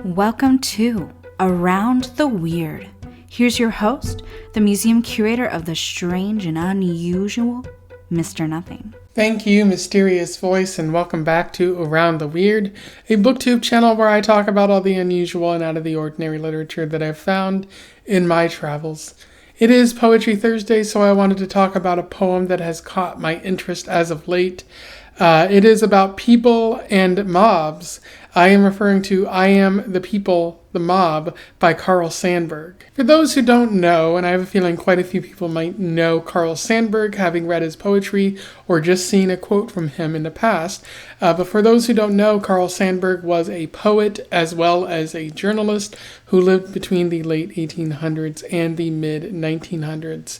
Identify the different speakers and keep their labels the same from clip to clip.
Speaker 1: Welcome to Around the Weird. Here's your host, the museum curator of the strange and unusual, Mr. Nothing.
Speaker 2: Thank you, mysterious voice, and welcome back to Around the Weird, a booktube channel where I talk about all the unusual and out of the ordinary literature that I've found in my travels. It is Poetry Thursday, so I wanted to talk about a poem that has caught my interest as of late. It is about people and mobs. I am referring to I Am the People, the Mob by Carl Sandburg. For those who don't know, and I have a feeling quite a few people might know Carl Sandburg, having read his poetry or just seen a quote from him in the past, but for those who don't know, Carl Sandburg was a poet as well as a journalist who lived between the late 1800s and the mid 1900s.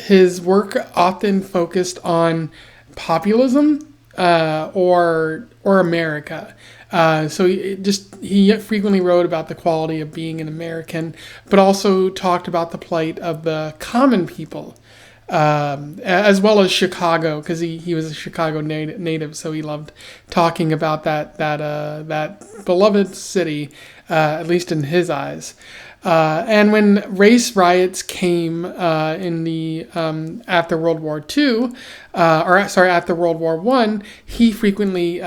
Speaker 2: His work often focused on populism or America. So he frequently wrote about the quality of being an American, but also talked about the plight of the common people, as well as Chicago, because he was a Chicago native, so he loved talking about that beloved city, at least in his eyes. And when race riots came in the after World War II, after World War I, he frequently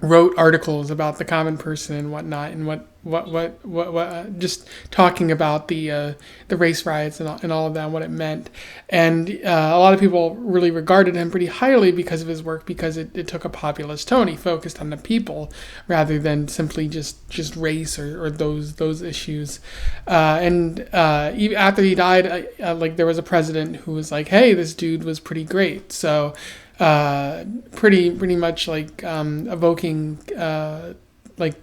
Speaker 2: wrote articles about the common person and whatnot, and what just talking about the race riots and all of that, and what it meant. And a lot of people really regarded him pretty highly because of his work, because it took a populist tone. He focused on the people rather than simply just race or those issues. And even after he died, there was a president who was like, "Hey, this dude was pretty great." So pretty much evoking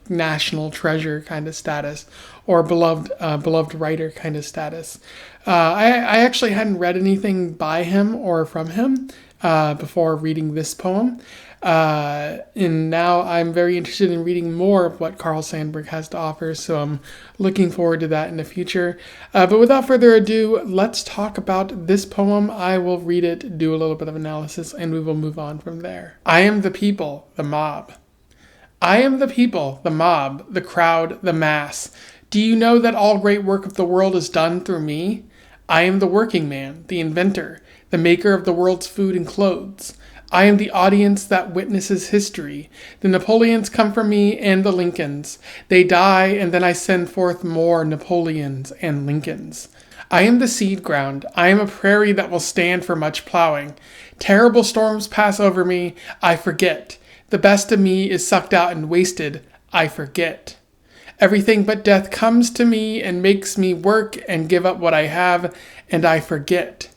Speaker 2: national treasure kind of status, or beloved writer kind of status. I actually hadn't read anything by him or from him before reading this poem. And now I'm very interested in reading more of what Carl Sandburg has to offer, so I'm looking forward to that in the future. But without further ado, let's talk about this poem. I will read it, do a little bit of analysis, and we will move on from there. I am the people, the mob. I am the people, the mob, the crowd, the mass. Do you know that all great work of the world is done through me? I am the working man, the inventor, the maker of the world's food and clothes. I am the audience that witnesses history. The Napoleons come from me, and the Lincolns. They die, and then I send forth more Napoleons and Lincolns. I am the seed ground. I am a prairie that will stand for much plowing. Terrible storms pass over me. I forget. The best of me is sucked out and wasted. I forget. Everything but death comes to me and makes me work and give up what I have, and I forget.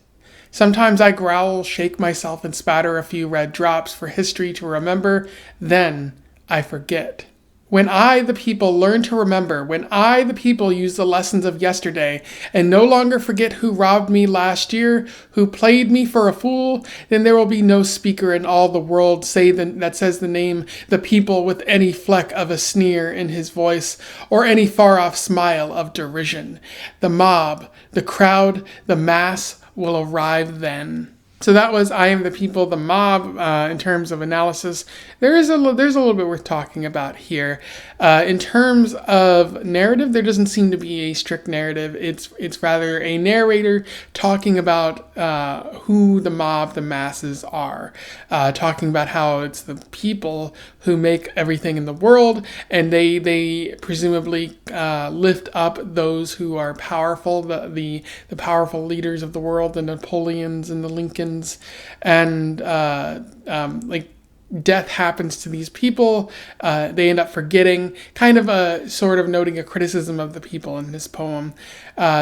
Speaker 2: Sometimes I growl, shake myself, and spatter a few red drops for history to remember. Then I forget. When I, the people, learn to remember, when I, the people, use the lessons of yesterday and no longer forget who robbed me last year, who played me for a fool, then there will be no speaker in all the world that says the name, the people, with any fleck of a sneer in his voice or any far-off smile of derision. The mob, the crowd, the mass will arrive then. So that was I Am the People, the Mob. In terms of analysis, there's a little bit worth talking about here. In terms of narrative, there doesn't seem to be a strict narrative. It's rather a narrator talking about who the mob, the masses are, talking about how it's the people who make everything in the world, and they presumably lift up those who are powerful, the powerful leaders of the world, the Napoleons and the Lincolns. And death happens to these people. They end up forgetting, kind of a sort of noting a criticism of the people in this poem,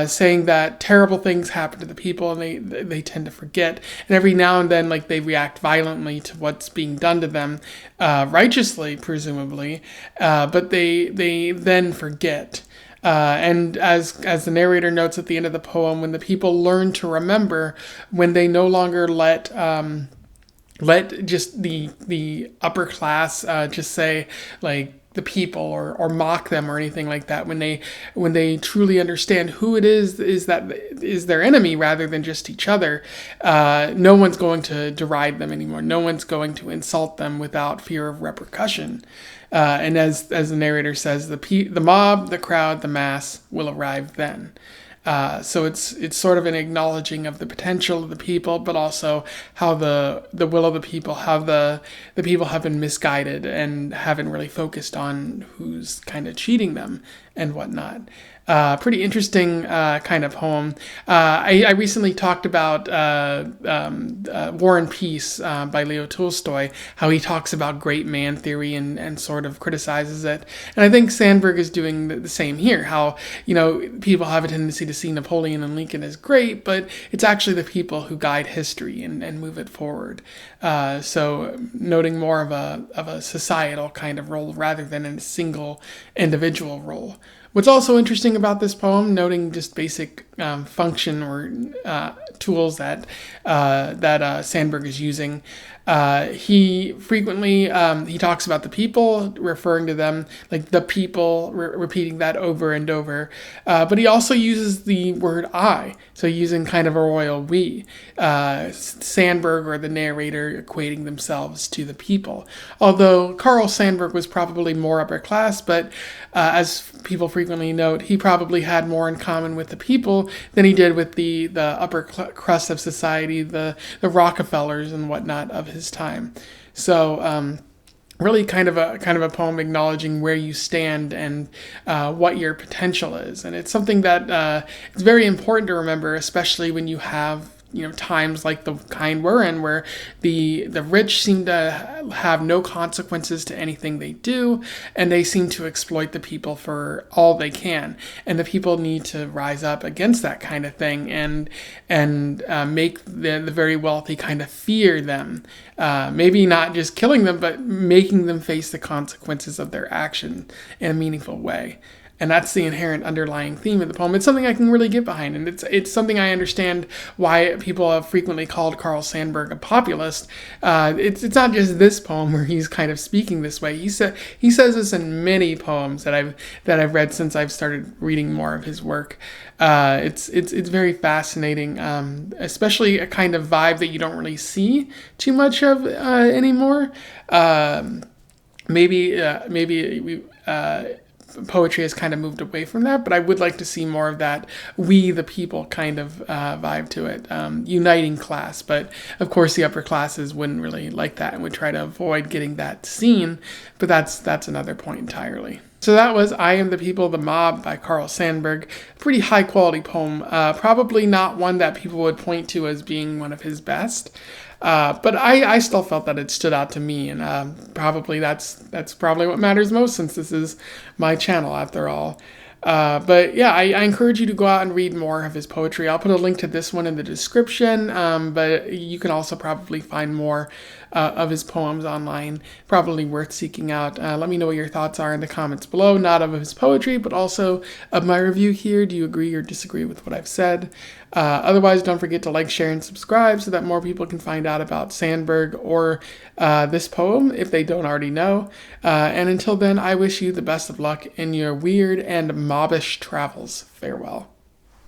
Speaker 2: saying that terrible things happen to the people and they tend to forget. And every now and then, they react violently to what's being done to them, righteously, presumably, but they then forget. And as the narrator notes at the end of the poem, when the people learn to remember, when they no longer let just the upper class just say the people or mock them or anything like that, when they truly understand who it is their enemy rather than just each other, no one's going to deride them anymore. No one's going to insult them without fear of repercussion. And as the narrator says, the mob, the crowd, the mass will arrive then. So it's sort of an acknowledging of the potential of the people, but also how the will of the people, how the people have been misguided and haven't really focused on who's kind of cheating them and whatnot. Pretty interesting kind of poem. I recently talked about War and Peace by Leo Tolstoy, how he talks about great man theory and sort of criticizes it. And I think Sandburg is doing the same here, how, people have a tendency to see Napoleon and Lincoln as great, but it's actually the people who guide history and move it forward. So noting more of a societal kind of role rather than a single individual role. What's also interesting about this poem, noting just basic function or tools that Sandburg is using, he frequently he talks about the people, referring to them like the people, repeating that over and over. But he also uses the word I, so using kind of a royal we. Sandburg or the narrator equating themselves to the people. Although Carl Sandburg was probably more upper class, but as people frequently note, he probably had more in common with the people than he did with the upper crust of society, the Rockefellers and whatnot of his time. So really kind of a poem acknowledging where you stand and what your potential is. And it's something that it's very important to remember, especially when you have times like the kind we're in, where the rich seem to have no consequences to anything they do, and they seem to exploit the people for all they can. And the people need to rise up against that kind of thing and make the very wealthy kind of fear them. Maybe not just killing them, but making them face the consequences of their action in a meaningful way. And that's the inherent underlying theme of the poem. It's something I can really get behind, and it's something I understand why people have frequently called Carl Sandburg a populist. It's not just this poem where he's kind of speaking this way. He says this in many poems that I've read since I've started reading more of his work. It's very fascinating, especially a kind of vibe that you don't really see too much of anymore. Maybe poetry has kind of moved away from that, but I would like to see more of that we the people kind of vibe to it, uniting class. But of course the upper classes wouldn't really like that and would try to avoid getting that seen, but that's another point entirely. So that was I Am the People, the Mob by Carl Sandburg. Pretty high quality poem, probably not one that people would point to as being one of his best. But I still felt that it stood out to me, and probably that's probably what matters most, since this is my channel after all. But yeah, I encourage you to go out and read more of his poetry. I'll put a link to this one in the description, but you can also probably find more of his poems online. Probably worth seeking out. Let me know what your thoughts are in the comments below, not of his poetry, but also of my review here. Do you agree or disagree with what I've said? Otherwise, don't forget to like, share, and subscribe so that more people can find out about Sandburg or this poem if they don't already know. And until then, I wish you the best of luck in your weird and mobbish travels. Farewell.